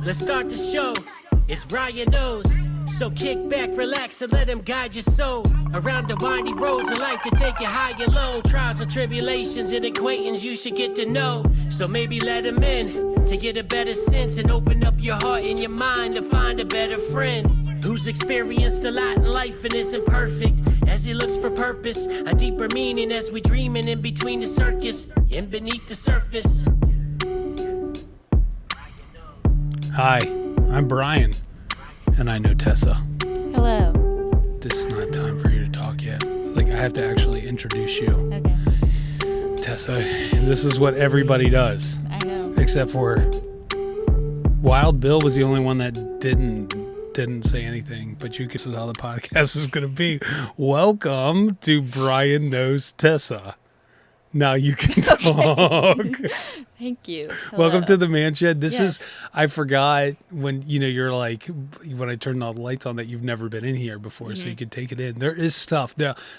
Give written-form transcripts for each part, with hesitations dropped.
Let's start the show. It's Ryan knows. So kick back, relax, and let him guide your soul. Around the windy roads of life to take you high and low. Trials and tribulations and acquaintance you should get to know. So maybe let him in to get a better sense and open up your heart and your mind to find a better friend who's experienced a lot in life and isn't perfect. As he looks for purpose, a deeper meaning as we dreaming in between the circus and beneath the surface. Hi, I'm Brian, and I know Tessa. Hello. This is not time for you to talk yet. Like, I have to actually introduce you. Okay. Tessa, this is what everybody does. I know. Except for Wild Bill was the only one that didn't say anything, but this is how the podcast is going to be. Welcome to Brian Knows Tessa. Now you can talk. Thank you. Hello. Welcome to the man shed. This Yes. is, I forgot when, you're like, when I turned all the lights on that you've never been in here before, so you could take it in. There is stuff.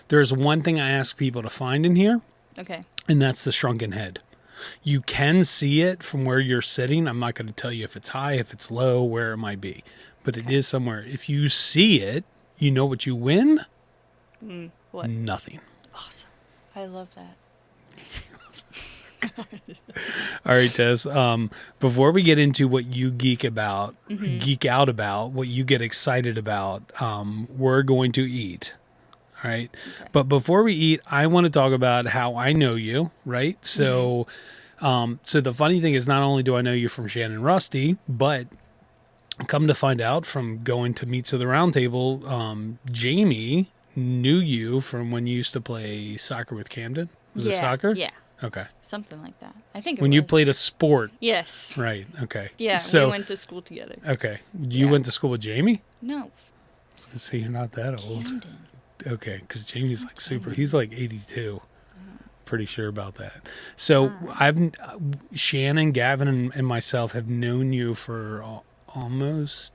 There's one thing I ask people to find in here, Okay. and that's the shrunken head. You can see it from where you're sitting. I'm not going to tell you if it's high, if it's low, where it might be, but it is somewhere. If you see it, you know what you win? What? Nothing. Awesome. I love that. All right, Tess. Before we get into what you geek out about, what you get excited about, we're going to eat. All right. Okay. But before we eat, I want to talk about how I know you, right? So, so the funny thing is, not only do I know you from Shannon Rusty, but come to find out from going to Meets of the Round Table, Jamie knew you from when you used to play soccer with Camden. Was it soccer? Yeah. Okay. Something like that. I think it when was. you played a sport. Yes. Right. Okay. Yeah, so, we went to school together. Okay. You went to school with Jamie? No. See, you're not that old. Camden. Okay, because Jamie's like super. He's like 82. Pretty sure about that. So Shannon, Gavin, and myself have known you for almost.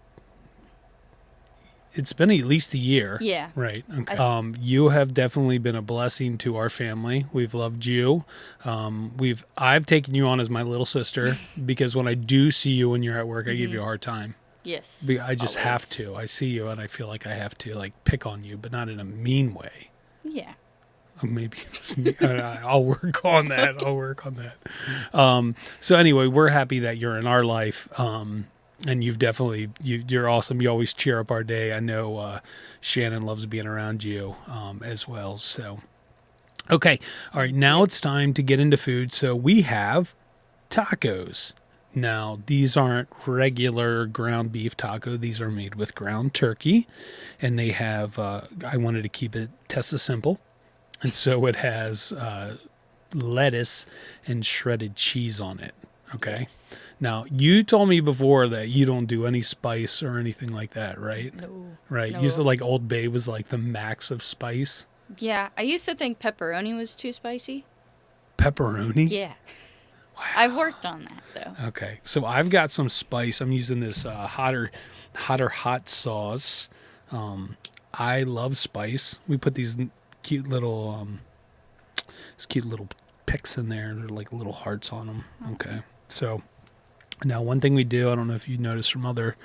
It's been at least a year. Yeah. Right. Okay. You have definitely been a blessing to our family. We've loved you. I've taken you on as my little sister because when I do see you when you're at work, I give you a hard time. Yes. I just have to. I see you and I feel like I have to like pick on you, but not in a mean way. Yeah. Maybe it's me. I'll work on that. So anyway, we're happy that you're in our life. And you're awesome. You always cheer up our day. I know Shannon loves being around you as well. So, okay. All right. Now it's time to get into food. So we have tacos. Now, these aren't regular ground beef taco. These are made with ground turkey. And they have, I wanted to keep it Tessa simple. And so it has lettuce and shredded cheese on it. Okay. Yes. Now, you told me before that you don't do any spice or anything like that, right? No. Right. No. You said like Old Bay was like the max of spice. Yeah. I used to think pepperoni was too spicy. Pepperoni? Yeah. Wow. I've worked on that, though. Okay. So I've got some spice. I'm using this hotter hot sauce. I love spice. We put these cute little picks in there. They're like little hearts on them. Okay. So now one thing we do, I don't know if you noticed from other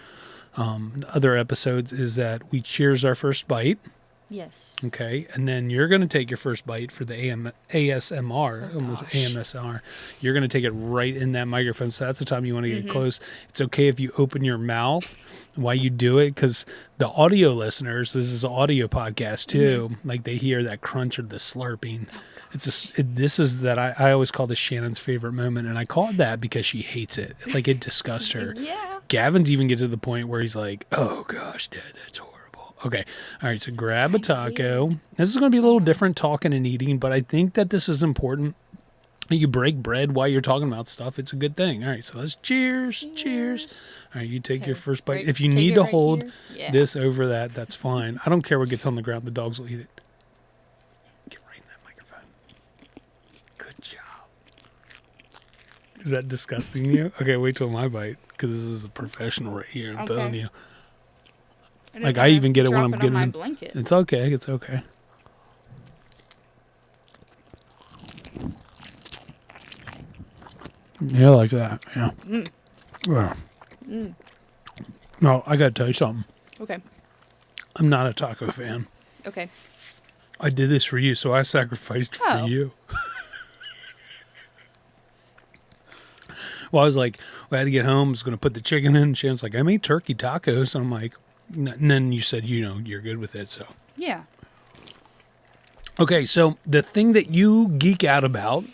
episodes, is that we cheers our first bite. Yes. Okay. And then you're going to take your first bite for the ASMR, almost AMSR. You're going to take it right in that microphone. So that's the time you want to get close. It's okay if you open your mouth while you do it, because the audio listeners, this is an audio podcast too, like they hear that crunch or the slurping. I always call this Shannon's favorite moment, and I call it that because she hates it. Like, it disgusts her. Yeah. Gavin's even get to the point where he's like, "Oh gosh, Dad, that's horrible." Okay, all right. So grab a taco. This is going to be a little different talking and eating, but I think that this is important. You break bread while you're talking about stuff. It's a good thing. All right, so let's cheers. All right, you take your first bite. If you need to hold this over that, that's fine. I don't care what gets on the ground. The dogs will eat it. Is that disgusting you? Okay, wait till my bite, because this is a professional right here. I'm telling you. Like, I even get it when I'm getting my blanket. It's okay. It's okay. Yeah, like that. Yeah. Yeah. No, I got to tell you something. Okay. I'm not a taco fan. Okay. I did this for you, so I sacrificed for Oh. you. Well, I was like, I had to get home. I was going to put the chicken in. And Shannon's like, I made turkey tacos. And I'm like, and then you said, you're good with it. So, Yeah. okay. So the thing that you geek out about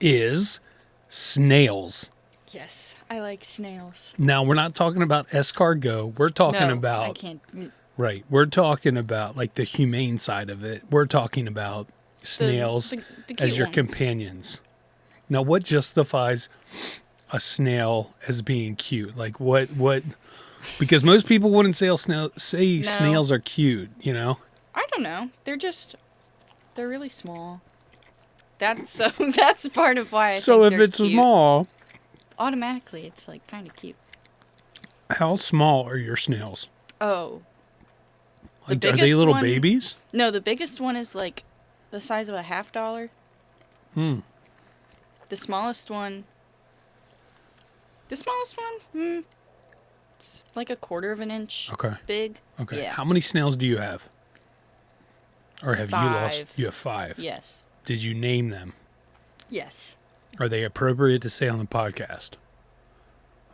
is snails. Yes. I like snails. Now, we're not talking about escargot. We're talking No, about, I can't. right. We're talking about like the humane side of it. We're talking about snails the cute as your ones. companions. Now, what justifies a snail as being cute? Like what, because most people wouldn't say snails are cute, you know? I don't know. They're really small. That's part of why I So think if they're it's cute. small, Automatically it's like kind of cute. how small are your snails? Oh. Like, The are they biggest little one- babies? No, the biggest one is like the size of a $50. The smallest one, it's like a quarter of an inch Okay. big. Okay. Yeah. How many snails do you have? Or have you lost? 5. You have 5. Yes. Did you name them? Yes. Are they appropriate to say on the podcast?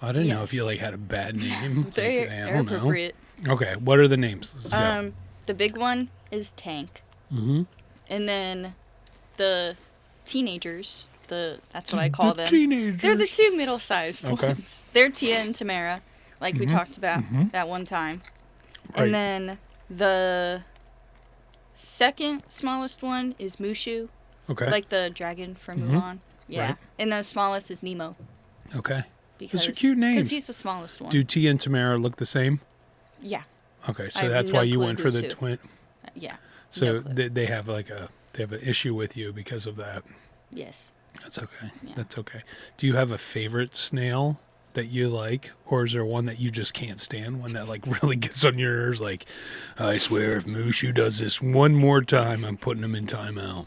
I didn't know if you Yes. like had a bad name. Like, They're I don't know. appropriate. Okay. What are the names? Let's go. The big one is Tank. Mm-hmm. And then the teenagers, that's what I call them. Teenagers. They're the 2 middle-sized Okay. ones. They're Tia and Tamara, like we talked about that one time. Right. And then the second smallest one is Mushu, Okay. like the dragon from Mulan. Yeah. Right. And the smallest is Nemo. Okay. Because, Those are cute names. Because he's the smallest one. Do Tia and Tamara look the same? Yeah. Okay, I so have that's no why you clue went for who's the who. twin. Yeah. So No clue. they have they have an issue with you because of that. Yes. That's okay. Yeah. That's okay. Do you have a favorite snail that you like, or is there one that you just can't stand? One that like really gets on your nerves? Like, I swear, if Mushu does this one more time, I'm putting him in timeout.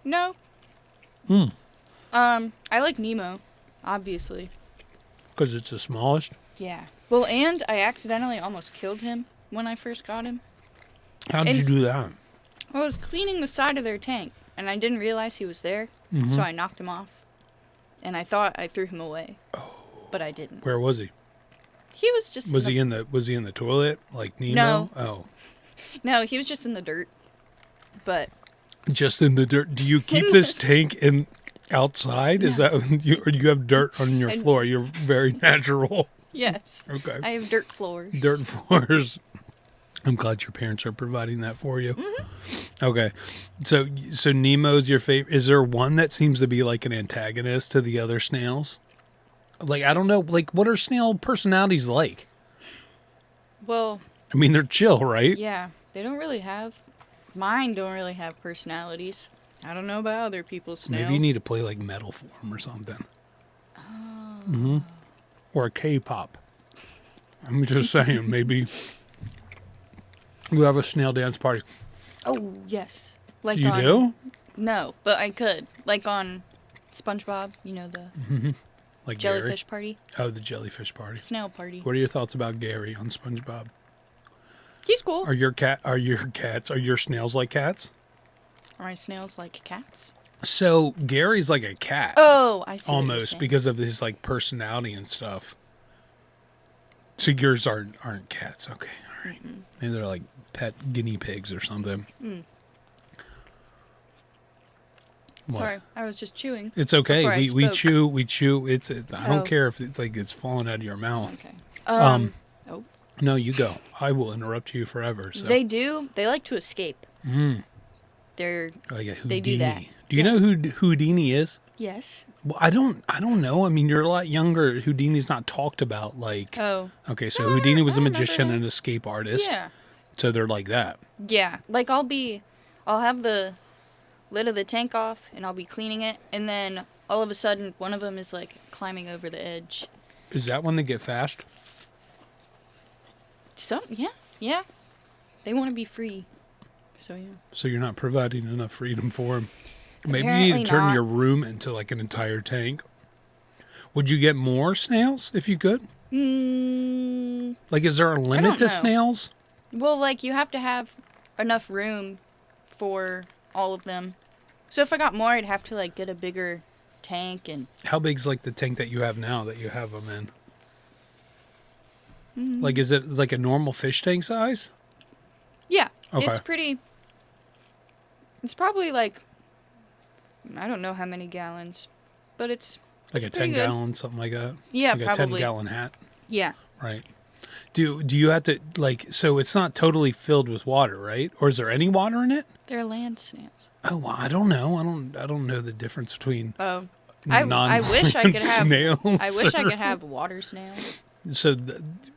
No. I like Nemo, obviously. Because it's the smallest. Yeah. Well, and I accidentally almost killed him when I first got him. How did you It's- do that? I was cleaning the side of their tank, and I didn't realize he was there, so I knocked him off. And I thought I threw him away. But I didn't. Where was he? He was just Was he in the toilet like Nemo? No. Oh, No, he was just in the dirt. But just in the dirt. Do you keep In this the- tank in outside? Is that you, or do you have dirt on your I- floor? You're very natural. yes. Okay. I have dirt floors. Dirt floors. I'm glad your parents are providing that for you. Okay. So Nemo's your favorite. Is there one that seems to be like an antagonist to the other snails? Like, I don't know. Like, what are snail personalities like? Well, I mean, they're chill, right? yeah. Mine don't really have personalities. I don't know about other people's snails. Maybe you need to play like metal for them or something. Oh. Or a K-pop. I'm just saying, maybe we have a snail dance party. Oh, yes. Like You on, do? No, but I could. Like on SpongeBob, you know, the Like jellyfish party, Gary? Oh, the jellyfish party. snail party. What are your thoughts about Gary on SpongeBob? He's cool. Are your snails like cats? Are my snails like cats? So Gary's like a cat. Oh, I see. what you're Almost saying. because of his like personality and stuff. So yours aren't cats, okay? All right. Maybe they're like pet guinea pigs or something. What? Sorry, I was just chewing. It's okay. Before I We spoke. chew. I don't Oh. care if it's like it's falling out of your mouth. Okay. Um, Oh, No, you go. I will interrupt you forever. So they do. They like to escape. They're like a Houdini. they do that. Do you know who Houdini is? yes. Well, I don't know. I mean, you're a lot younger. Houdini's not talked about like. Oh. Okay, so No, Houdini was I a remember magician that. and escape artist. Yeah. So they're like that. Yeah. Like I'll have the lid of the tank off and I'll be cleaning it, and then all of a sudden one of them is like climbing over the edge. Is that when they get fast? Yeah. They want to be free. So yeah. So you're not providing enough freedom for them. Maybe you need Apparently to turn not. your room into like an entire tank. Would you get more snails if you could? Like, is there a limit don't to know. snails? Well, like, you have to have enough room for all of them. So if I got more, I'd have to, like, get a bigger tank and... How big's, like, the tank that you have now that you have them in? Like, is it, like, a normal fish tank size? Yeah, Okay. it's pretty... It's probably, like... I don't know how many gallons, but it's Like a pretty 10 good. gallon, something like that? Yeah, like probably. a 10-gallon hat? Yeah. Right. Do you have to, like, so it's not totally filled with water, right? Or is there any water in it? They're land snails. Oh, well, I don't know. I don't know the difference between Oh. I wish I non-land could have... snails. I wish I or- could have water snails. So,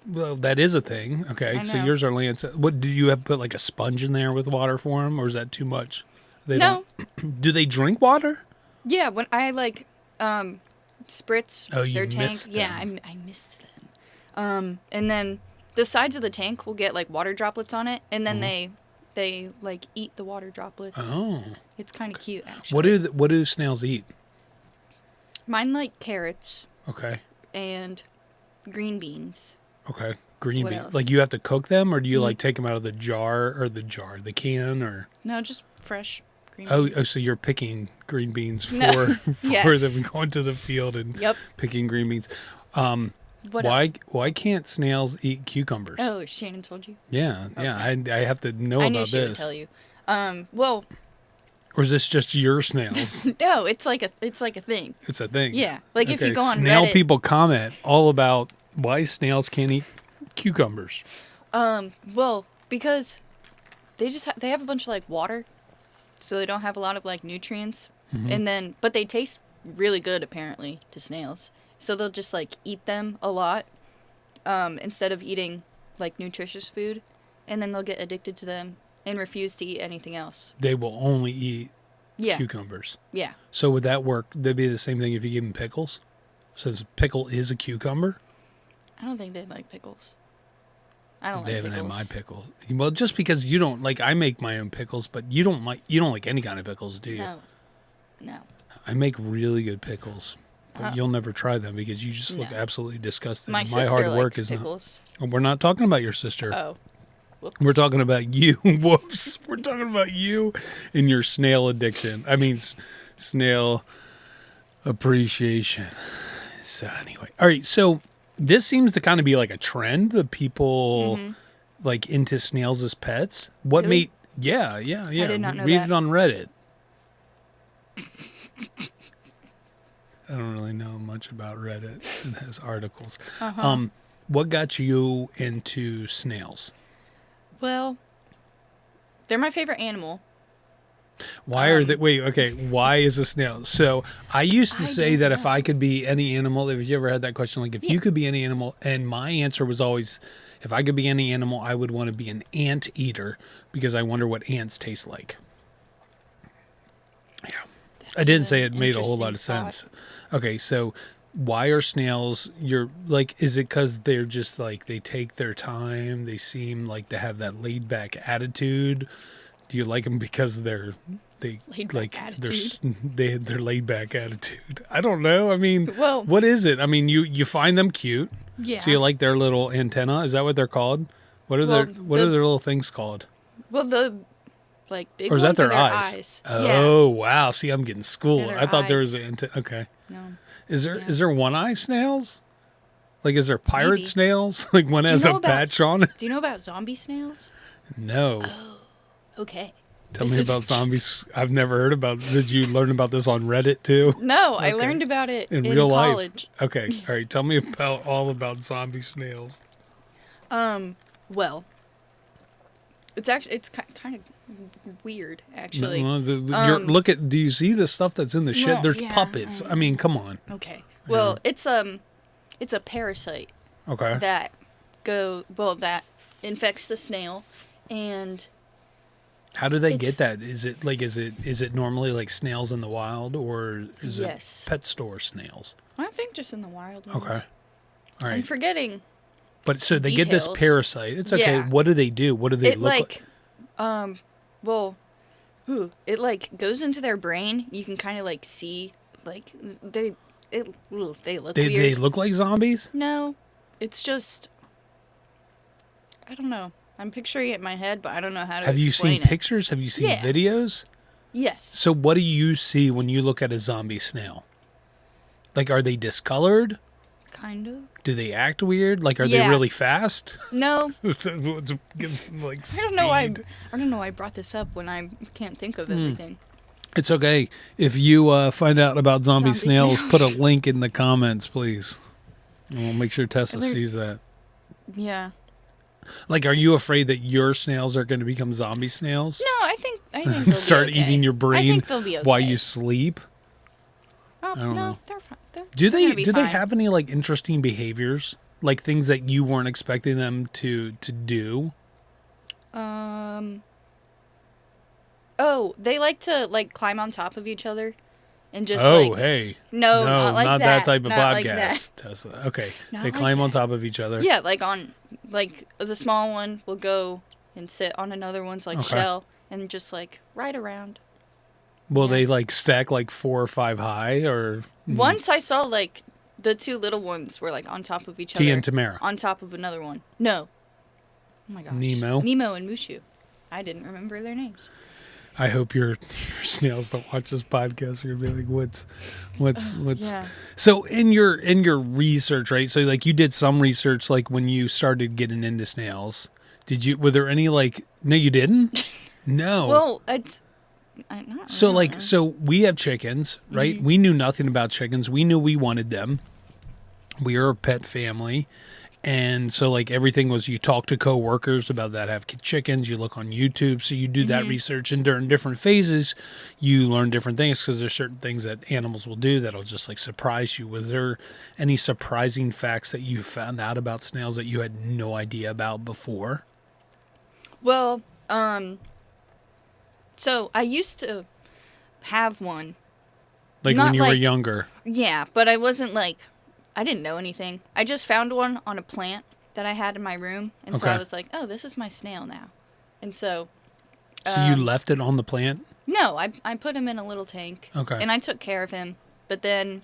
well, that is a thing. Okay, I so know. yours are land. What do you have? Put like a sponge in there with water for them, or is that too much? They No. don't. Do they drink water? Yeah, when I, like, spritz Oh, you their tank... missed Yeah, them. I missed them. And then the sides of the tank will get, like, water droplets on it, and then they like, eat the water droplets. Oh, It's kind of cute, actually. what do snails eat? Mine like carrots Okay, and green beans. okay, green What beans. else? Like you have to cook them, or do you like take them out of the the can, or? No, just fresh green Oh, beans. oh, so you're picking green beans for No. for Yes. them going to the field and Yep. picking green beans. What why else? why can't snails eat cucumbers? Oh, Shannon told you. Yeah, yeah. I have to know I about knew she would this. tell you. Well, Or is this just your snails? no, it's like a thing. It's a thing. Yeah, like if you go on snail Reddit- people comment all about why snails can't eat cucumbers. Well, because they have a bunch of like water, so they don't have a lot of like nutrients, but they taste really good apparently to snails. So they'll just like eat them a lot, instead of eating like nutritious food, and then they'll get addicted to them and refuse to eat anything else. They will only eat Yeah, cucumbers. yeah. So would that work? That'd be the same thing if you give them pickles? Since pickle is a cucumber? I don't think they like pickles. I don't They like haven't pickles. had my pickles. Well, just because you don't like, I make my own pickles, but you don't like any kind of pickles, do you? No. I make really good pickles, but you'll never try them because you just look No. absolutely disgusting. My And sister hard work likes is pickles. not. We're not talking about your sister. Oh. Whoops. We're talking about you. Whoops. We're talking about you and your snail addiction. I mean, snail appreciation. So anyway, all right. So this seems to kind of be like a trend. The people like into snails as pets. What Really? made? Yeah. I did not know Read that. it on Reddit. I don't really know much about Reddit. It has articles. What got you into snails? Well, they're my favorite animal. Why are they? Wait, okay. Why is a snail? So I used to I say don't that if know. I could be any animal, if you ever had that question, like if you could be any animal, and my answer was always, if I could be any animal, I would want to be an ant eater because I wonder what ants taste like. Yeah, I didn't say it made a whole lot of interesting sense. Okay, so why are snails? You're like, is it because they're just like they take their time? They seem like to have that laid back attitude. Do you like them because they're Laid like back they're laid back attitude? I don't know. I mean, Well- what is it? I mean, you find them cute. Yeah. So you like their little antenna? Is that what they're called? What are Well, their what are their little things called? Well, the like big Or is ones that their are eyes? Yeah. Oh wow! See, I'm getting schooled. Yeah, I thought there eyes. was an antenna. Okay. No. Is there Yeah. there one eye snails? Like, is there pirate Maybe. snails? Like one you has know a about- patch on it? Do you know about zombie snails? No. Okay. Tell This me is about zombies. I've never heard about. Did you learn about this on Reddit too? No, I Okay. learned about it In in real life? college. Okay. All right. Tell me about all about zombie snails. Well, it's kind of weird actually. Well, look at. Do you see the stuff that's in the shit? well, There's yeah, puppets. I mean, come on. Okay. Well, it's a parasite Okay. that that infects the snail, and How do they get it's- that? Is it normally like snails in the wild, or is Yes. it pet store snails? I think just in the wild ones. Okay. All I'm right. forgetting. But so they get this details. parasite. It's okay. Yeah. What do they do? What do they It look like? it like goes into their brain. You can kind of like see like they look They weird. look like zombies? No, it's just I don't know. I'm picturing it in my head, but I don't know how to Have you explain seen it. pictures? Have you seen Yeah. videos? Yes. So what do you see when you look at a zombie snail? Like, are they discolored? Kind of. Do they act weird? Like, are they Yeah. really fast? No. Gives them, like, I don't know why. speed. I don't know why I brought this up when I can't think of everything. It's okay. If you find out about zombie Zombie snails, snails. put a link in the comments, please. And we'll make sure Tessa They're- sees that. Yeah. Like, are you afraid that your snails are going to become zombie snails? No, I think they'll be Start okay. eating your I brain think they'll be okay. while you sleep? Oh, don't no, know. they're fine. Do they're they gonna be fine. have any like interesting behaviors? Like things that you weren't expecting them to do? Oh, they like to like climb on top of each other, and just Oh, like hey. no, not like that type of not podcast, like that. Tessa. Okay. Not They like climb on that. top of each other. Yeah, like the small one will go and sit on another one's like Okay. shell and just like ride around. Will Yeah. they like stack like 4 or 5 high or Once I saw like the two little ones were like on top of each T other. and Tamara? On top of another one. No. Oh my gosh. Nemo? Nemo and Mushu. I didn't remember their names. I hope your snails don't watch this podcast. You're gonna be like, what's Yeah. So in your research, right? So like you did some research like when you started getting into snails. Were there any like no you didn't? No. Well, it's not So really. like so we have chickens, right? Mm-hmm. We knew nothing about chickens. We knew we wanted them. We are a pet family. And so like everything was you talk to coworkers about that have chickens, you look on YouTube, so you do that Mm-hmm. research and during different phases you learn different things because there's certain things that animals will do that'll just like surprise you. Was there any surprising facts that you found out about snails that you had no idea about before? Well, so I used to have one. Like Not when you were like- younger. Yeah, but I wasn't like, I didn't know anything. I just found one on a plant that I had in my room, and so Okay. I was like, oh, this is my snail now. And so, So you left it on the plant? no, I put him in a little tank. Okay. And I took care of him, but then,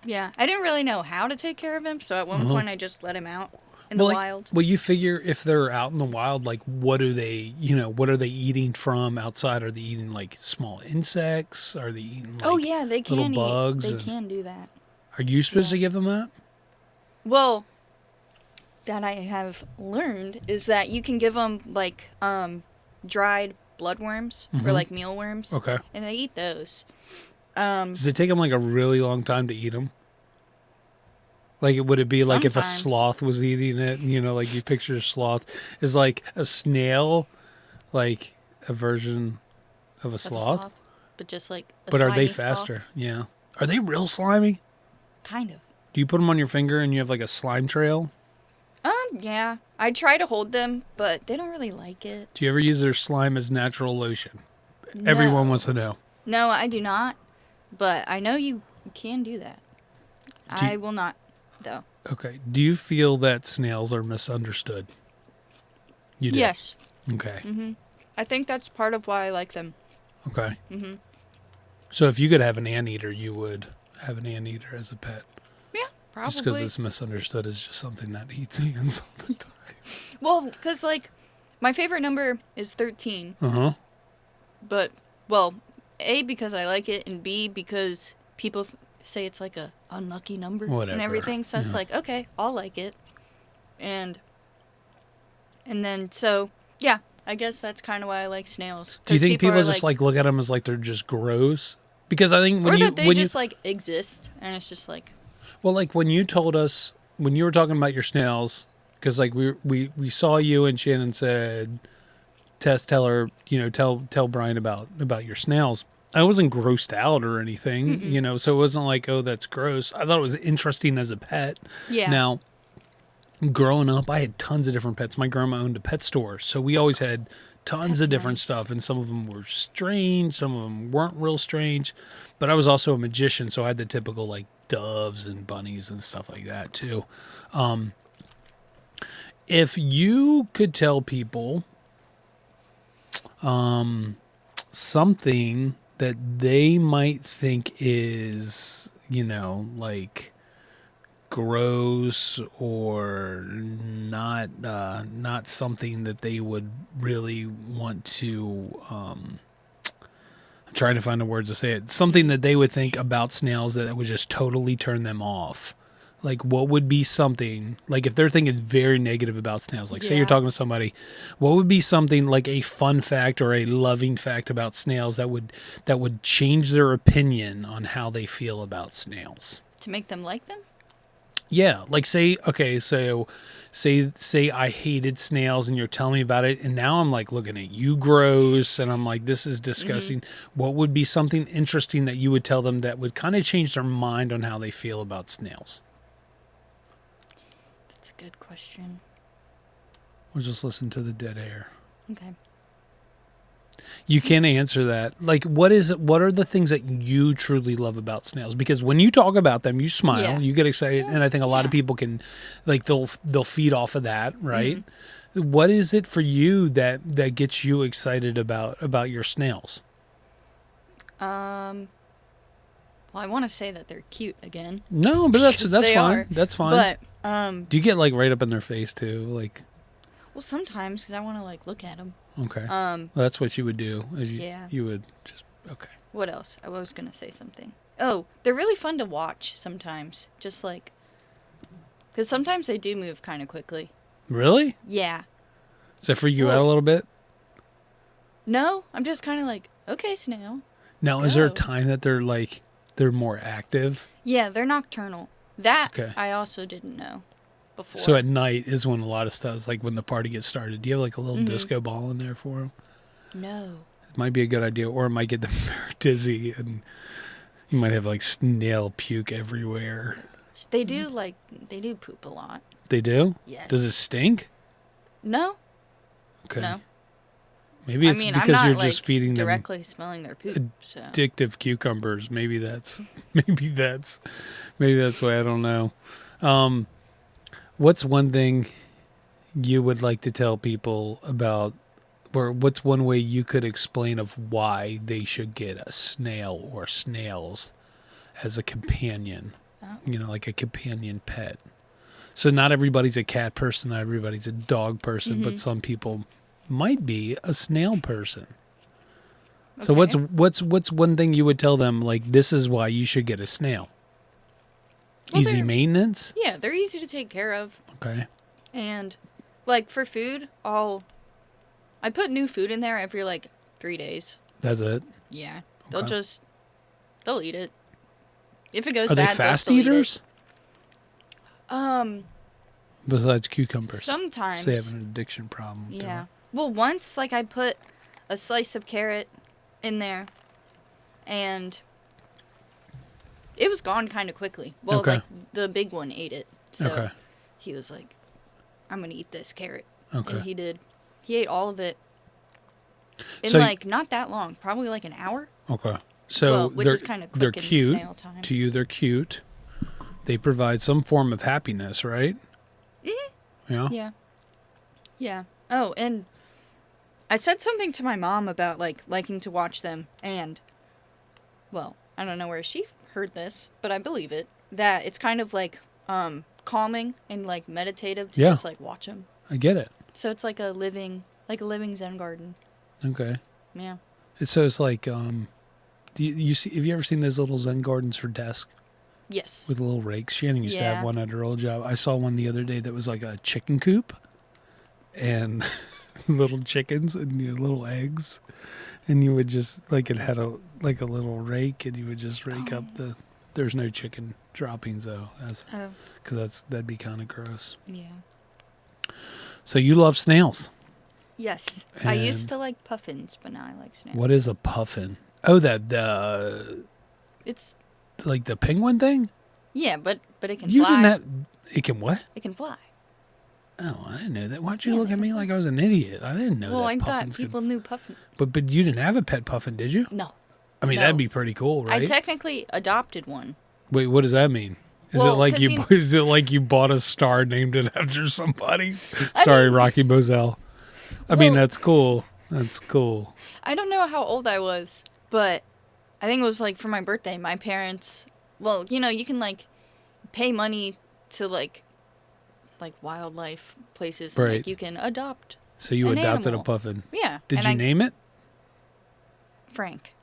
yeah, I didn't really know how to take care of him, so at one point I just let him out in the like, wild. Well, you figure if they're out in the wild, like what are they eating from outside? Are they eating like small insects? Are they eating like Oh yeah, they little can bugs? They and- can do that. Are you supposed to give them that? Well, that I have learned is that you can give them like dried bloodworms or like mealworms. Mm-hmm. Okay. And they eat those. Does it take them like a really long time to eat them? Like, would it be like if a Sometimes. sloth was eating it? You know, like you picture a sloth. Is like a snail, like a version of a of a sloth? but just like a But are they slimy sloth. faster? Yeah. Are they real slimy? Kind of. Do you put them on your finger and you have like a slime trail? Yeah. I try to hold them, but they don't really like it. Do you ever use their slime as natural lotion? Everyone No. wants to know. No, I do not. But I know you can do that. Do you- I will not, though. Okay. Do you feel that snails are misunderstood? You do? Yes. Okay. I think that's part of why I like them. Okay. Mm-hmm. So if you could have an anteater, you would have an anteater as a pet. Yeah, probably. Just because it's misunderstood as just something that eats ants all the time. Well, because, like, my favorite number is 13. Uh-huh. But, well, A, because I like it, and B, because people say it's like a unlucky number Whatever, and everything. So it's yeah. like, okay, I'll like it. And then, so, yeah, I guess that's kind of why I like snails. Do you 'Cause think people are just like look at them as like they're just gross? Because I think when or you that they when just, you like, exist, and it's just like, well, like when you told us when you were talking about your snails, because like we saw you and Shannon said, Tess, tell her, tell Brian about your snails. I wasn't grossed out or anything, so it wasn't like, oh, that's gross. I thought it was interesting as a pet. yeah. Now, growing up, I had tons of different pets. My grandma owned a pet store, so we always had tons That's of different nice. stuff, and some of them were strange, some of them weren't real strange. But I was also a magician, so I had the typical like doves and bunnies and stuff like that too. If you could tell people something that they might think is, like gross or not something that they would really want to I'm trying to find the words to say it. Something that they would think about snails that would just totally turn them off. Like, what would be something, like if they're thinking very negative about snails, like say you're talking to somebody, what would be something like a fun fact or a loving fact about snails that would change their opinion on how they feel about snails? To make them like them? Yeah, like say I hated snails and you're telling me about it, and now I'm like looking at you gross, and I'm like, this is disgusting. What would be something interesting that you would tell them that would kind of change their mind on how they feel about snails? That's a good question. We'll just listen to the dead air. Okay. You can't answer that. Like, what are the things that you truly love about snails? Because when you talk about them, you smile, you get excited, and I think a lot of people can, like, they'll feed off of that, right? What is it for you that gets you excited about your snails? Well, I want to say that they're cute again. No, but that's fine. Are. That's fine. But do you get like right up in their face too, like? Well, sometimes because I want to like look at them. Okay. Well, that's what you would do. You would just okay. What else? I was gonna say something. Oh, they're really fun to watch sometimes. Just like, because sometimes they do move kind of quickly. Really? Yeah. Does that freak you out a little bit? No, I'm just kind of like, okay, snail. Now, is there a time that they're more active? Yeah, they're nocturnal. That I also didn't know before. So at night is when a lot of stuff is like when the party gets started. Do you have like a little disco ball in there for them? No. It might be a good idea, or it might get them very dizzy, and you might have like snail puke everywhere. They do poop a lot. They do? Yes. Does it stink? No. Okay. No. Maybe it's I'm because not, you're just feeding them directly smelling their poop. So. addictive cucumbers. Maybe that's why. I don't know. What's one thing you would like to tell people about, or what's one way you could explain of why they should get a snail or snails as a companion? Oh. Like a companion pet. So not everybody's a cat person, not everybody's a dog person, but some people might be a snail person. Okay. So what's one thing you would tell them, like, this is why you should get a snail? Well, easy maintenance? Yeah, they're easy to take care of. Okay. And like for food, I put new food in there every like 3 days. That's it? Yeah. Okay. They'll eat it. If it goes bad, they'll they fast eaters? Besides cucumbers. Sometimes. They have an addiction problem. Yeah. Well, once, like, I put a slice of carrot in there, and it was gone kind of quickly. Well, like, the big one ate it. So he was like, I'm going to eat this carrot. Okay. And he did. He ate all of it in, like, not that long. Probably, like, an hour. Okay. So which is kind of quick they're in cute. Snail time. To you, they're cute. They provide some form of happiness, right? Mm-hmm. Yeah? Yeah. Yeah. Oh, and I said something to my mom about, like, liking to watch them, and, well, I don't know where she heard this, but I believe it, that it's kind of, like, calming and, like, meditative to just, like, watch them. I get it. So it's like a living Zen garden. Okay. Yeah. So it's like, have you ever seen those little Zen gardens for desk? Yes. With little rakes. Shannon used to have one at her old job. I saw one the other day that was like a chicken coop and little chickens and little eggs. And you would just, like, it had a little rake, and you would just rake up there's no chicken droppings though. Because that'd be kind of gross. Yeah. So you love snails? Yes. I used to like puffins, but now I like snails. What is a puffin? Oh, it's like the penguin thing? Yeah, but it can fly. It can what? It can fly. Oh, I didn't know that. Why'd you look at me like I was an idiot? I didn't know that. Well, I thought people knew puffin. But you didn't have a pet puffin, did you? No. I mean, that'd be pretty cool, right? I technically adopted one. Wait, what does that mean? Is it like you bought a star, named it after somebody? Sorry, Rocky Moselle. I mean, that's cool. That's cool. I don't know how old I was, but I think it was like for my birthday, my parents, well, you know, you can like pay money to like wildlife places. And, Right. like you can adopt. So you An adopted animal. a puffin. Yeah. Did and you name it? Frank.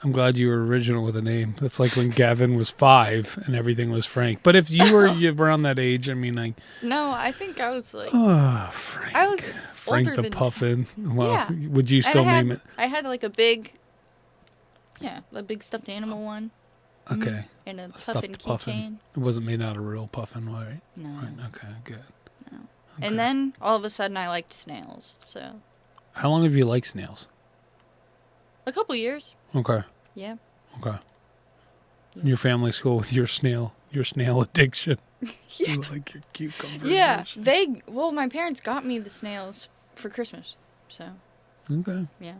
I'm glad you were original with a name. That's like when Gavin was 5 and everything was Frank. But if you were around that age, I mean, like, No, I think I was like, oh, Frank. I was Frank older the than Puffin. Well, Yeah. would you And still name it? I had like a big stuffed animal one. Okay. And a Stuffed puffin puffin. keychain. It wasn't made out of real puffin, right? No. Right. Okay, good. And then all of a sudden I liked snails. So How long have you liked snails? a couple years. Okay. Yeah. Okay. And your family's cool with your snail addiction. Yeah. You like your cucumber. Yeah. My parents got me the snails for Christmas. So Okay. yeah.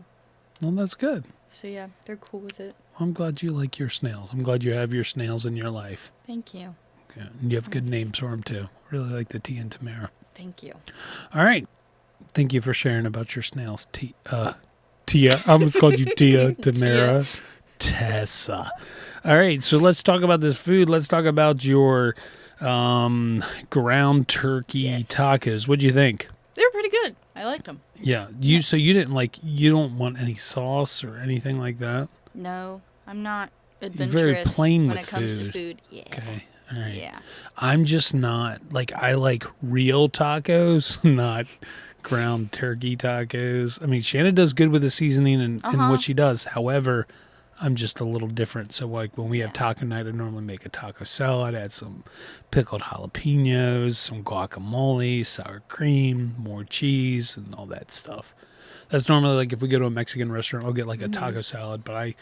Well, that's good. So yeah, they're cool with it. I'm glad you like your snails. I'm glad you have your snails in your life. Thank you. Okay. And you have good Yes. names for them, too. Really like the Tia and Tamara. Thank you. All right. Thank you for sharing about your snails. Tia. I almost called you Tia, Tamara. Tessa. All right. So let's talk about this food. Let's talk about your ground turkey Yes. tacos. What'd you think? They were pretty good. I liked them. Yeah. Yes. So you don't want any sauce or anything like that? No, I'm not You're adventurous very plain when with it comes food. to food. Yeah. Okay. All right. Yeah. I'm just not like I like real tacos, not ground turkey tacos. I mean, Shannon does good with the seasoning and what she does. However, I'm just a little different. So like when we have taco night, I normally make a taco salad, add some pickled jalapenos, some guacamole, sour cream, more cheese, and all that stuff. That's normally like if we go to a Mexican restaurant, I'll get like a taco salad, but I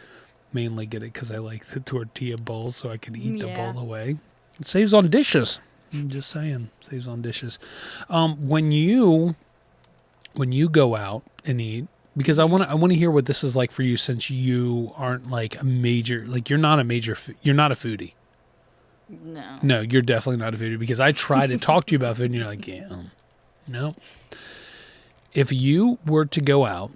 mainly get it because I like the tortilla bowl so I can eat the bowl away. It saves on dishes. I'm just saying, saves on dishes. When you go out and eat, because I want to hear what this is like for you, since you aren't like a major, like you're not a foodie. No, you're definitely not a foodie, because I try to talk to you about food and you're like, yeah, no. If you were to go out,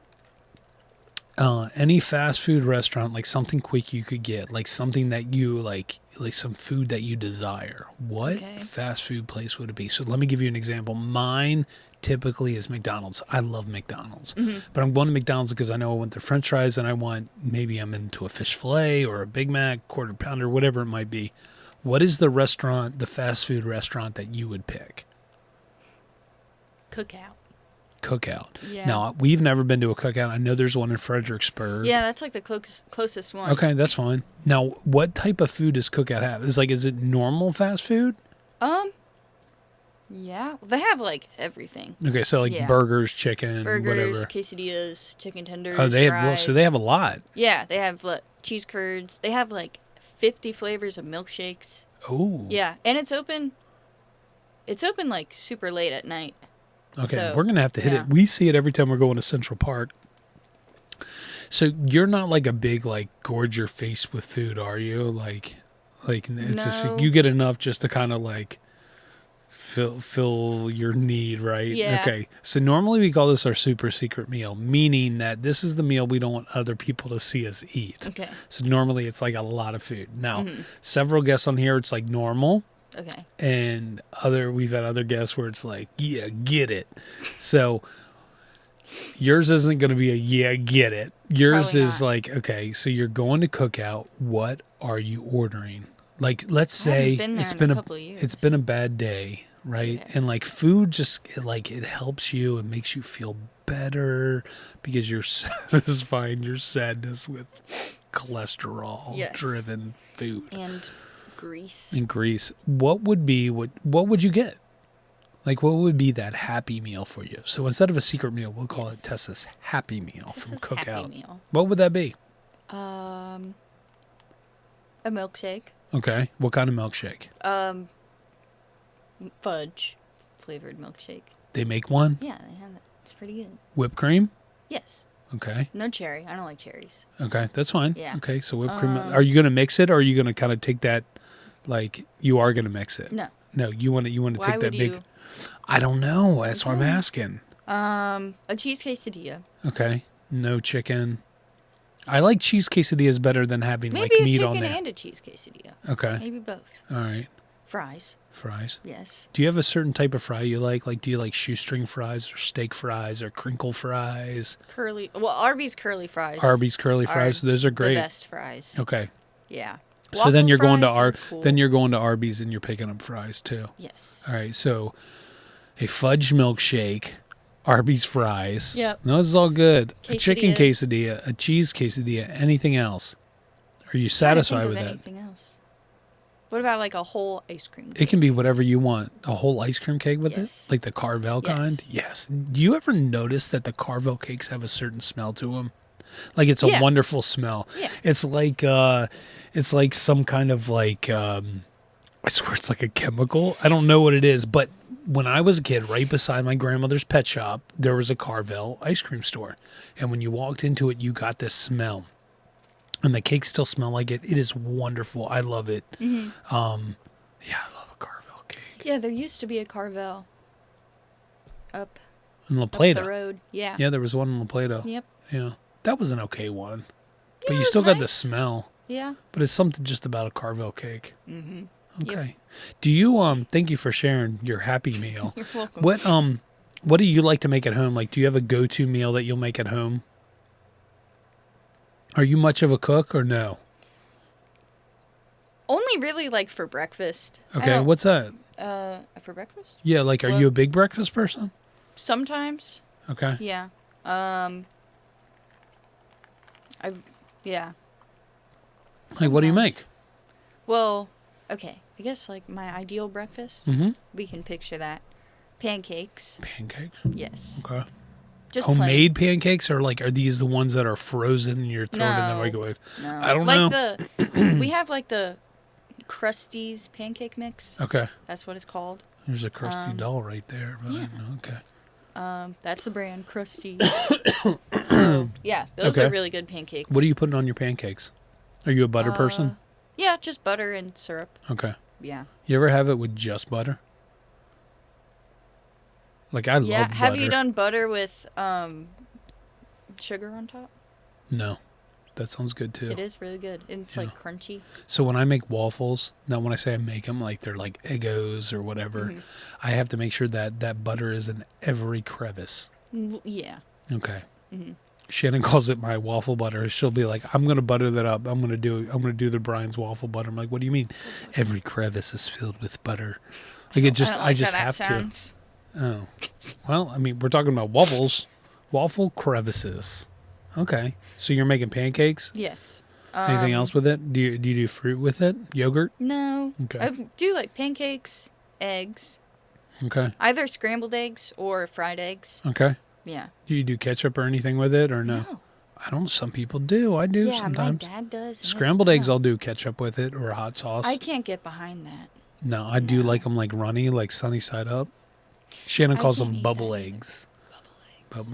any fast food restaurant, like something quick you could get, like something that you like some food that you desire, what fast food place would it be? So let me give you an example. Mine typically is McDonald's. I love McDonald's, but I'm going to McDonald's because I know I want the French fries and maybe I'm into a fish fillet or a Big Mac, quarter pounder, whatever it might be. What is the fast food restaurant that you would pick? Cookout. Yeah. Now, we've never been to a cookout. I know there's one in Fredericksburg. Yeah, that's like the closest one. Okay, that's fine. Now, what type of food does Cookout have? Is it normal fast food? Yeah. They have like everything. Okay, so burgers, chicken, whatever. Quesadillas, chicken tenders, Oh, they have fries. so they have a lot. Yeah, they have cheese curds. They have like 50 flavors of milkshakes. Oh. Yeah, and it's open like super late at night. Okay, So, we're going to have to hit it. We see it every time we're going to Central Park. So you're not like a big gorge your face with food, are you? Like it's just No. you get enough just to kind of fill your need, right? Yeah. Okay. So normally we call this our super secret meal, meaning that this is the meal we don't want other people to see us eat. Okay. So normally it's like a lot of food. Now, several guests on here, it's like normal. Okay. And we've had other guests where it's like, yeah, get it. So yours isn't going to be a yeah, get it. Yours Probably is not. like, okay, so you're going to Cookout. What are you ordering? Like, let's say been there it's in been a couple of years. it's been a bad day, right? Yeah. And food just it helps you. It makes you feel better because you're satisfying your sadness with cholesterol-driven food. And grease. In Greece, what would you get? What would be that happy meal for you? So instead of a secret meal, we'll call it Tessa's happy meal from Cookout. Happy meal. What would that be? A milkshake. Okay. What kind of milkshake? Fudge flavored milkshake. They make one? Yeah, they have it. It's pretty good. Whipped cream? Yes. Okay. No cherry. I don't like cherries. Okay, that's fine. Yeah. Okay, so whipped cream. Are you going to mix it, or are you going to kind of take that, you are going to mix it? No. No, you want to Why take that would big. you? I don't know. That's why I'm asking. A cheese quesadilla. Okay. No chicken. I like cheese quesadillas better than having Maybe like a meat chicken on there. and a cheese quesadilla. Okay. Maybe both. All right. Fries. Fries. Yes. Do you have a certain type of fry you like? Like, do you like shoestring fries or steak fries or crinkle fries? Curly. Well, Arby's curly fries. Arby's curly fries. Those are great. The best fries. Okay. Yeah. So then you're going to Cool. then you're going to Arby's and you're picking up fries too. Yes. All right. So a fudge milkshake, Arby's fries. Yep. No, this is all good. A chicken Quesadillas. quesadilla, a cheese quesadilla, anything else? Are you Trying to satisfied think with of that? anything else? What about like a whole ice cream cake? It can be whatever you want. A whole ice cream cake with Yes. it? Like the Carvel kind? Yes. Do you ever notice that the Carvel cakes have a certain smell to them? Like it's a Yeah. wonderful smell. Yeah. It's like some kind of like I swear it's like a chemical. I don't know what it is, but when I was a kid, right beside my grandmother's pet shop, there was a Carvel ice cream store. And when you walked into it, you got this smell. And the cakes still smell like it. It is wonderful. I love it. Mm-hmm. Yeah, I love a Carvel cake. Yeah, there used to be a Carvel up And La the Plata. road. Yeah. Yeah, there was one in La Plata. Yep. Yeah. That was an okay one. Yeah, But it you was still got the nice. smell. Yeah. But it's something just about a Carvel cake. Mm-hmm. Okay. Do you thank you for sharing your happy meal. You're welcome. What do you like to make at home? Like do you have a go-to meal that you'll make at home? Are you much of a cook or no? Only really like for breakfast. I Okay, don't- what's that? for breakfast? Yeah, like are Well- you a big breakfast person? Sometimes. Okay. Yeah. Yeah. Like what do you make? Sometimes. Well, okay. I guess like my ideal breakfast. Mm-hmm. We can picture that. Pancakes. Pancakes. Yes. Okay. Just plain. Homemade pancakes or like are these the ones that are frozen and you're throwing in the No. microwave? No. I don't like know. we have like the Krusty's pancake mix. Okay. That's what it's called. There's a crusty doll right there. But yeah. Okay. That's the brand, Krusty's. So, yeah, those Okay. are really good pancakes. What are you putting on your pancakes? Are you a butter person? Yeah, just butter and syrup. Okay. Yeah. You ever have it with just butter? Like I Yeah. love butter. Have you done butter with sugar on top? No. That sounds good too. It is really good. And it's like crunchy. So when I make waffles, now when I say I make them, like they're like Eggos or whatever, Mm-hmm. I have to make sure that that butter is in every crevice. Yeah. Okay. Mm-hmm. Shannon calls it my waffle butter. She'll be like, "I'm gonna butter that up. I'm gonna do the Brian's waffle butter." I'm like, "What do you mean? Every crevice is filled with butter." Like it just, I, don't I like just how have that sounds. to. Oh, well, I mean, we're talking about waffles, waffle crevices. Okay, so you're making pancakes. Yes. Anything else with it? Do you do fruit with it? Yogurt? No. Okay. I do like pancakes, eggs, Okay. either scrambled eggs or fried eggs. Okay. Yeah. Do you do ketchup or anything with it or no? I don't. Some people do. I do Yeah, sometimes. my dad does. and Scrambled I eggs, don't. I'll do ketchup with it or a hot sauce. I can't get behind that. No, I do like them like runny, like sunny side up. Shannon I calls can't them eat bubble that either. eggs.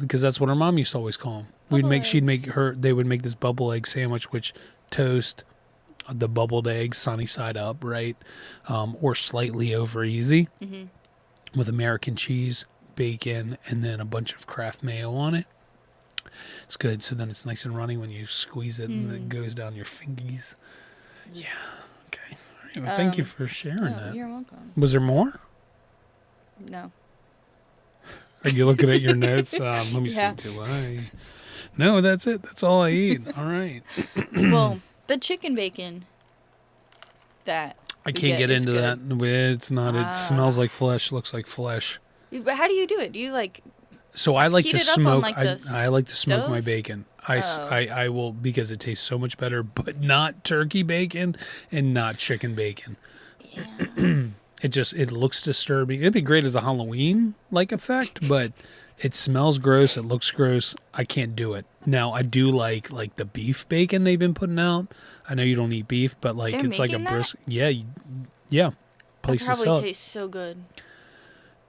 Because that's what her mom used to always call them. She'd make eggs. they would make this bubble egg sandwich, which toast the bubbled eggs sunny side up, right? Or slightly over easy with American cheese, bacon, and then a bunch of Kraft mayo on it. It's good. So then it's nice and runny when you squeeze it and it goes down your fingies. Yeah. Okay. All right. Well, thank you for sharing Oh, that. you're welcome. Was there more? No. Are you looking at your notes? Let me Yeah. see. No, that's it. That's all I eat. All right. Well, the chicken bacon that I we can't get is into good. that. It's not. It smells like flesh. Looks like flesh. But how do you do it? Do you like So I like Heat to it up on, smoke. like, the I like to smoke my stove? bacon. Oh. I will because it tastes so much better, but not turkey bacon and not chicken bacon. It looks disturbing. It'd be great as a Halloween like effect, but it smells gross. It looks gross. I can't do it. Now I do like the beef bacon they've been putting out. I know you don't eat beef, but like They're it's like a making that? brisk. Yeah, yeah. Places probably sell it. tastes so good?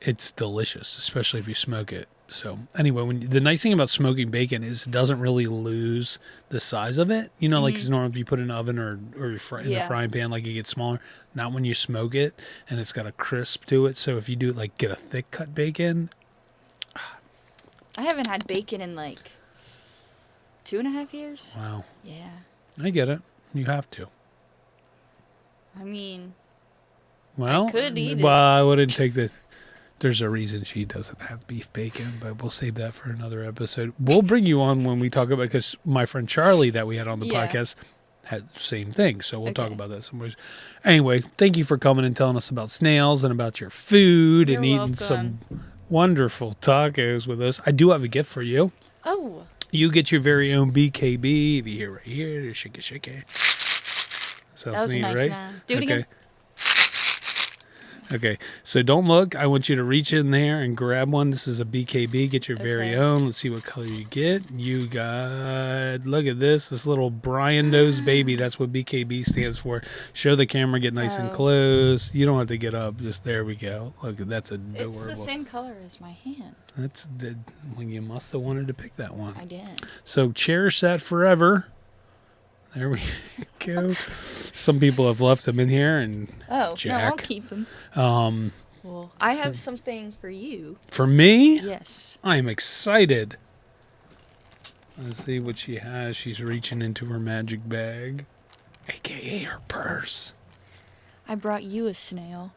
It's delicious, especially if you smoke it. So anyway, the nice thing about smoking bacon is it doesn't really lose the size of it. You know, like it's normal if you put it in the oven or in the Yeah. frying pan, like it gets smaller. Not when you smoke it, and it's got a crisp to it. So if you do like get a thick cut bacon, I haven't had bacon in like 2.5 years. Wow. Yeah. I get it. You have to. I mean, Well, could eat it. well, I wouldn't take the. There's a reason she doesn't have beef bacon, but we'll save that for another episode. We'll bring you on when we talk about, because my friend Charlie that we had on the Yeah. podcast had the same thing. So we'll talk Okay. about that somewhere. Anyway, thank you for coming and telling us about snails and about your food and You're eating some welcome. wonderful tacos with us. I do have a gift for you. Oh, You get your very own BKB. If you hear right here, just shake it, shake it. Sounds that was a neat, nice right? sound. Do it again. Okay, so don't look. I want you to reach in there and grab one. This is a BKB. Get your very Okay. own. Let's see what color you get. You got, look at this little Brian Nose Baby. That's what BKB stands for. Show the camera, get nice and Oh. close. You don't have to get up. Just there we go. Look, that's adorable. It's the same color as my hand. That's the, well, you must have wanted to pick that one. I did. So cherish that forever. There we go. Some people have left them in here, and Oh, no, I'll Jack. keep them. um, Well, I have something for you. for me, Yes. I'm excited. Let's see what she has. She's reaching into her magic bag, aka her purse. I brought you a snail.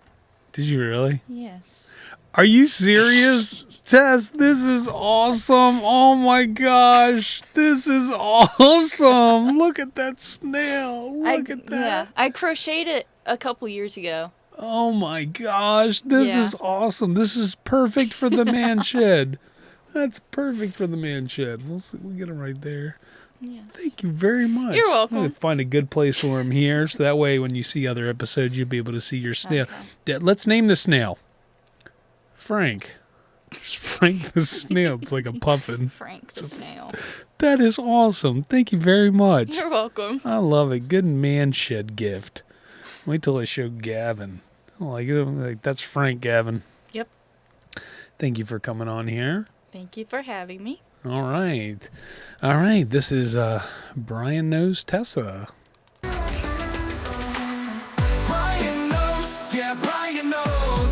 Did you really? Yes. Are you serious? Tess, this is awesome. Oh my gosh. This is awesome. Look at that snail. Look at that. Yeah, I crocheted it a couple years ago. Oh my gosh. This Yeah. is awesome. This is perfect for the man shed. That's perfect for the man shed. We'll see. We'll get him right there. Yes. Thank you very much. You're I'm welcome. gonna find a good place for him here, so that way when you see other episodes, you'll be able to see your snail. Okay. Let's name the snail Frank. There's Frank the snail. It's like a puffin. Frank the snail. That is awesome. Thank you very much. You're welcome. I love it. Good man shed gift. Wait till I show Gavin. Like that's Frank, Gavin. Yep. Thank you for coming on here. Thank you for having me. All right. All right. This is Brian Knows Tessa. Brian knows, yeah, Brian knows.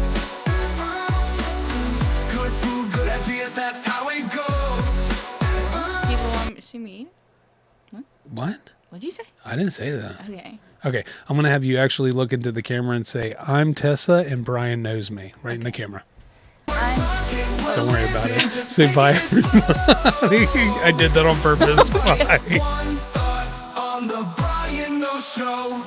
Good food, good ideas, that's how it goes. People want to see me eat? What? What'd you say? I didn't say that. Okay. Okay. I'm going to have you actually look into the camera and say, I'm Tessa and Brian knows me. Right in the camera. Don't worry about it. Say bye, everybody. I did that on purpose. Bye. One thought on the Brian Knows Show.